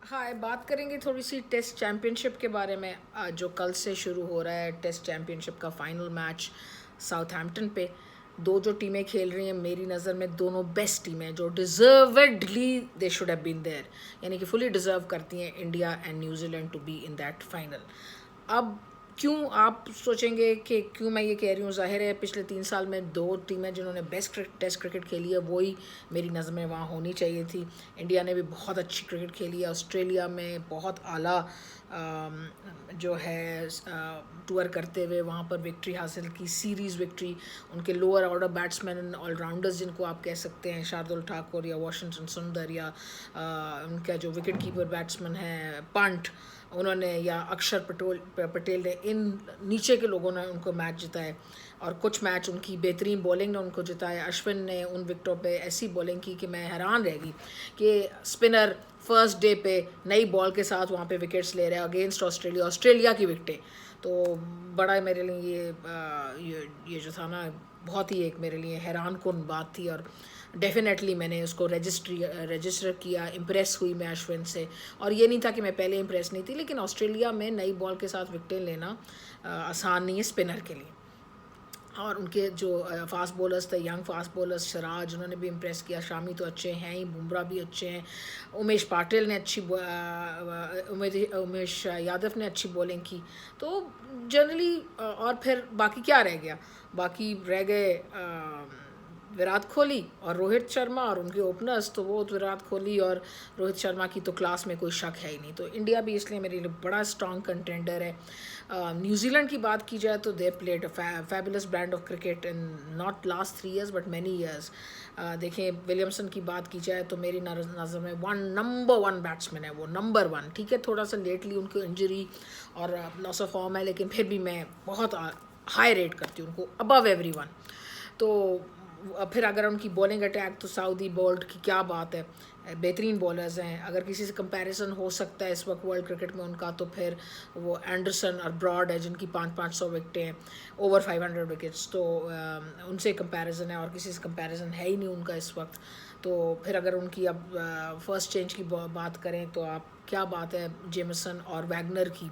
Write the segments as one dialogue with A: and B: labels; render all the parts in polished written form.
A: हाँ, बात करेंगे थोड़ी सी टेस्ट चैम्पियनशिप के बारे में। जो कल से शुरू हो रहा है टेस्ट चैम्पियनशिप का फाइनल मैच साउथहैम्पटन पे। दो जो टीमें खेल रही हैं मेरी नज़र में दोनों बेस्ट टीमें हैं जो deservedly they should have been there, यानी कि फुली डिज़र्व करती हैं India and New Zealand to be in that final. अब क्यों आप सोचेंगे कि क्यों मैं ये कह रही हूँ, ज़ाहिर है पिछले 3 साल में दो टीमें जिन्होंने बेस्ट टेस्ट क्रिकेट खेली है वही मेरी नज़र में वहाँ होनी चाहिए थी। इंडिया ने भी बहुत अच्छी क्रिकेट खेली है, ऑस्ट्रेलिया में बहुत आला जो है टूर करते हुए वहाँ पर विक्ट्री हासिल की, सीरीज़ विक्ट्री। उनके लोअर ऑर्डर बैट्समैन ऑलराउंडर्स जिनको आप कह सकते हैं, शार्दुल ठाकुर या वाशिंगटन सुंदर या उनका जो विकेट कीपर बैट्समैन है पंट, उन्होंने या अक्षर पटेल ने, इन नीचे के लोगों ने उनको मैच जिताए। और कुछ मैच उनकी बेहतरीन बॉलिंग ने उनको जिताया। अश्विन ने उन विकेटों पे ऐसी बॉलिंग की कि मैं हैरान रह गई कि स्पिनर फर्स्ट डे पे नई बॉल के साथ वहाँ पे विकेट्स ले रहे हैं अगेंस्ट ऑस्ट्रेलिया की विकटें। तो बड़ा मेरे लिए ये जो था ना, बहुत ही एक मेरे लिए हैरान कुन बात थी। और डेफिनेटली मैंने उसको रजिस्टर किया, इम्प्रेस हुई मैं अश्विन से। और ये नहीं था कि मैं पहले इम्प्रेस नहीं थी, लेकिन ऑस्ट्रेलिया में नई बॉल के साथ विकटें लेना आसान नहीं है स्पिनर के लिए। और उनके जो फास्ट बॉलर्स थे, यंग फास्ट बॉलर्स, सिराज, उन्होंने भी इम्प्रेस किया। शामी तो अच्छे हैं ही, बुमराह भी अच्छे हैं, उमेश पाटिल ने अच्छी उमेश यादव ने अच्छी बॉलिंग की। तो जनरली और फिर बाकी क्या रह गया, बाकी रह गए विराट कोहली और रोहित शर्मा और उनके ओपनर्स। तो वो विराट कोहली और रोहित शर्मा की तो क्लास में कोई शक है ही नहीं। तो इंडिया भी इसलिए मेरे लिए बड़ा स्ट्रॉन्ग कंटेंडर है। न्यूजीलैंड की बात की जाए तो they played a fabulous brand of cricket in not last 3 years but many years. देखें, विलियमसन की बात की जाए तो मेरी नज़र में नंबर वन बैट्समैन है वो, नंबर वन। ठीक है, थोड़ा सा लेटली उनको इंजरी और लॉस ऑफ फॉर्म है, लेकिन फिर भी मैं बहुत हाई रेट करती हूँ उनको, अबव एवरीवन। तो फिर अगर उनकी बॉलिंग अटैक, तो साउदी बोल्ट की क्या बात है, बेहतरीन बॉलर्स हैं। अगर किसी से कंपैरिजन हो सकता है इस वक्त वर्ल्ड क्रिकेट में उनका, तो फिर वो एंडरसन और ब्रॉड है जिनकी 500 विकटें हैं, ओवर 500 विकेट्स। तो उनसे कंपैरिजन है और किसी से कंपैरिजन है ही नहीं उनका इस वक्त। तो फिर अगर उनकी अब फर्स्ट चेंज की बात करें तो आप क्या बात है जेमसन और वैगनर की।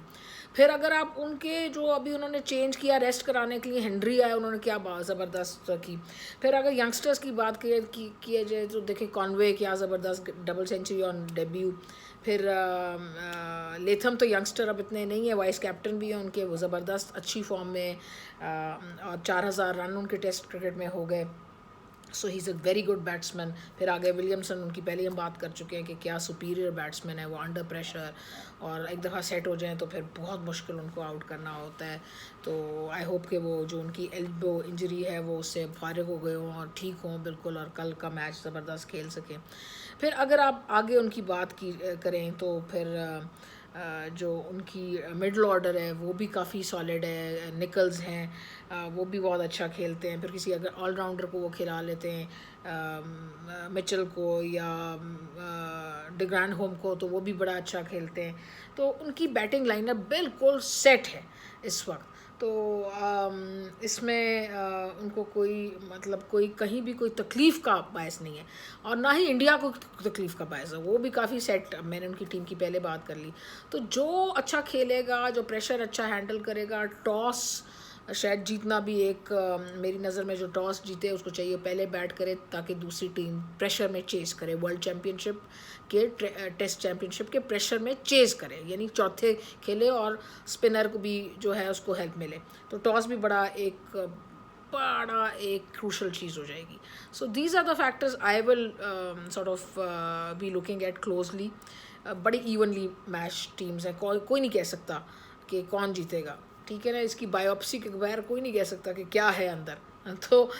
A: फिर अगर आप उनके जो अभी उन्होंने चेंज किया रेस्ट कराने के लिए, हेनरी आया, उन्होंने क्या बात ज़बरदस्त की। फिर अगर यंगस्टर्स की बात किया जाए तो देखिए कॉनवे क्या ज़बरदस्त डबल सेंचुरी ऑन डेब्यू। फिर लेथम तो यंगस्टर अब इतने नहीं है, वाइस कैप्टन भी है उनके, वो ज़बरदस्त अच्छी फॉर्म में और 4000 रन उनके टेस्ट क्रिकेट में हो गए। So he is a very good batsman. फिर आगे विलियमसन, उनकी पहले हम बात कर चुके हैं कि क्या सुपीरियर बैट्समैन है वो अंडर प्रेशर, और एक दफ़ा सेट हो जाएं तो फिर बहुत मुश्किल उनको आउट करना होता है। तो आई होप कि वो जो उनकी एल्बो इंजरी है वो उससे फारिग हो गए हों और ठीक हों बिल्कुल, और कल का मैच ज़बरदस्त खेल सकें। फिर अगर आप आगे उनकी बात की करें तो फिर जो उनकी मिडल ऑर्डर है वो भी काफ़ी सॉलिड है। निकल्स हैं, वो भी बहुत अच्छा खेलते हैं। फिर किसी अगर ऑलराउंडर को वो खिला लेते हैं, मिचेल को या डिग्रैंड होम को, तो वो भी बड़ा अच्छा खेलते हैं। तो उनकी बैटिंग लाइनअप बिल्कुल सेट है इस वक्त। तो इसमें उनको कोई मतलब कोई कहीं भी कोई तकलीफ़ का बायस नहीं है, और ना ही इंडिया को तकलीफ़ का बायस है। वो भी काफ़ी सेट, मैंने उनकी टीम की पहले बात कर ली। तो जो अच्छा खेलेगा, जो प्रेशर अच्छा हैंडल करेगा, टॉस शायद जीतना भी एक मेरी नज़र में जो टॉस जीते उसको चाहिए पहले बैट करे ताकि दूसरी टीम प्रेशर में चेज़ करे, वर्ल्ड चैम्पियनशिप के टेस्ट चैम्पियनशिप के प्रेशर में चेज़ करे, यानी चौथे खेले और स्पिनर को भी जो है उसको हेल्प मिले। तो टॉस भी बड़ा एक क्रूशल चीज़ हो जाएगी। So these are the factors I will sort of be looking at closely. बड़ी इवनली मैच टीम्स हैं, कोई नहीं कह सकता कि कौन जीतेगा। ठीक है ना, इसकी बायोप्सी के बगैर कोई नहीं कह सकता कि क्या है अंदर। तो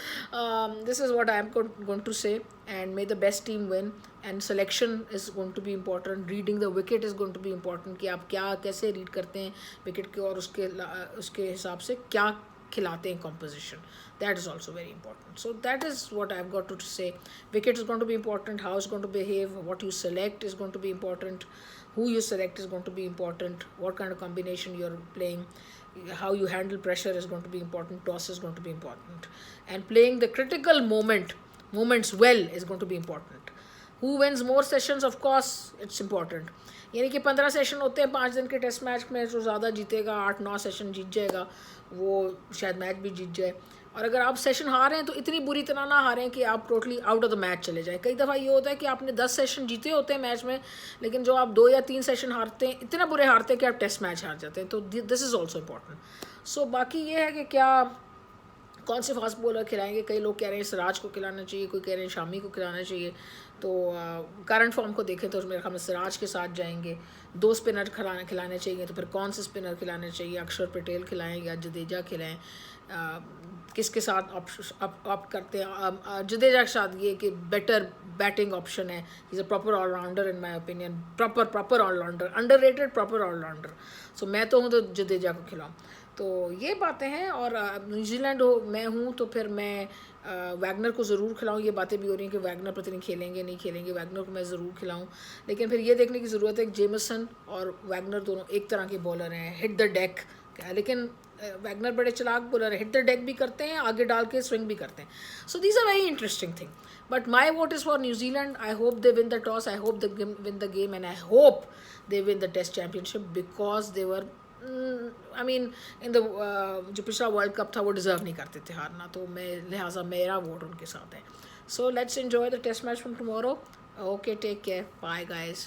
A: this is what I am going to say, and may the best team win. And selection is going to be important, reading the wicket is going to be important, कि आप क्या कैसे रीड करते हैं विकेट के, और उसके हिसाब से क्या खिलाते हैं composition, that is also very important. So that is what I've got to say. Wicket is going to be important, how it's going to behave, what you select is going to be important, who you select is going to be important, what kind of combination you're playing, how you handle pressure is going to be important, toss is going to be important, and playing the critical moments well is going to be important. Who wins more sessions, of course it's important. यानी कि 15 session होते हैं 5 दिन के test match में, जो ज़्यादा जीतेगा 8-9 सेशन जीत जाएगा, वो शायद मैच भी जीत जाए। और अगर आप सेशन हार रहे हैं तो इतनी बुरी तरह ना हारें कि आप totally out of the match चले जाएं। कई दफ़ा ये होता है कि आपने 10 सेशन जीते होते हैं मैच में, लेकिन जो आप 2 या 3 सेशन हारते हैं, इतना बुरे हारते हैं कि आप टेस्ट मैच हार जाते हैं। तो दिस इज़ ऑल्सो इम्पॉर्टेंट। सो बाकी ये है कि क्या कौन से फास्ट बॉलर खिलाएंगे। कई लोग कह रहे हैं सिराज को खिलाना चाहिए, कोई कह रहे हैं शामी को खिलाना चाहिए। तो करंट फॉर्म को देखें तो मेरे ख्याल में सिराज के साथ जाएंगे। 2 स्पिनर खिलाने चाहिए, तो फिर कौन से स्पिनर खिलाने चाहिए, अक्षर पटेल खिलाएं या जडेजा खिलाएं, किसके साथ ऑप्ट करते हैं। जडेजा के साथ ये कि बेटर बैटिंग ऑप्शन है, is a proper allrounder in my opinion, proper allrounder, underrated proper allrounder. So मैं तो हूँ तो जडेजा को खिलाऊँ। तो ये बातें हैं। और न्यूजीलैंड मैं हूँ तो फिर मैं वैगनर को ज़रूर खिलाऊँ। ये बातें भी हो रही हैं कि वैगनर पता नहीं खेलेंगे नहीं खेलेंगे, वैगनर को मैं ज़रूर खिलाऊँ। लेकिन फिर ये देखने की ज़रूरत है कि जेमसन और वैगनर दोनों एक तरह के बॉलर हैं, हिट द डेक। लेकिन वैगनर बड़े चालाक बॉलर है, हिट द डेक भी करते हैं, आगे डाल के स्विंग भी करते हैं। So these are very interesting thing. But my vote is for New Zealand. I hope they win the toss, I hope they win the game, and I hope they win the test championship, because they were I mean in the जो पिछला world cup था वो deserve नहीं करते थे हारना। तो मैं लिहाजा मेरा वोट उनके साथ है। So let's enjoy the test match from tomorrow. Okay, take care, bye guys.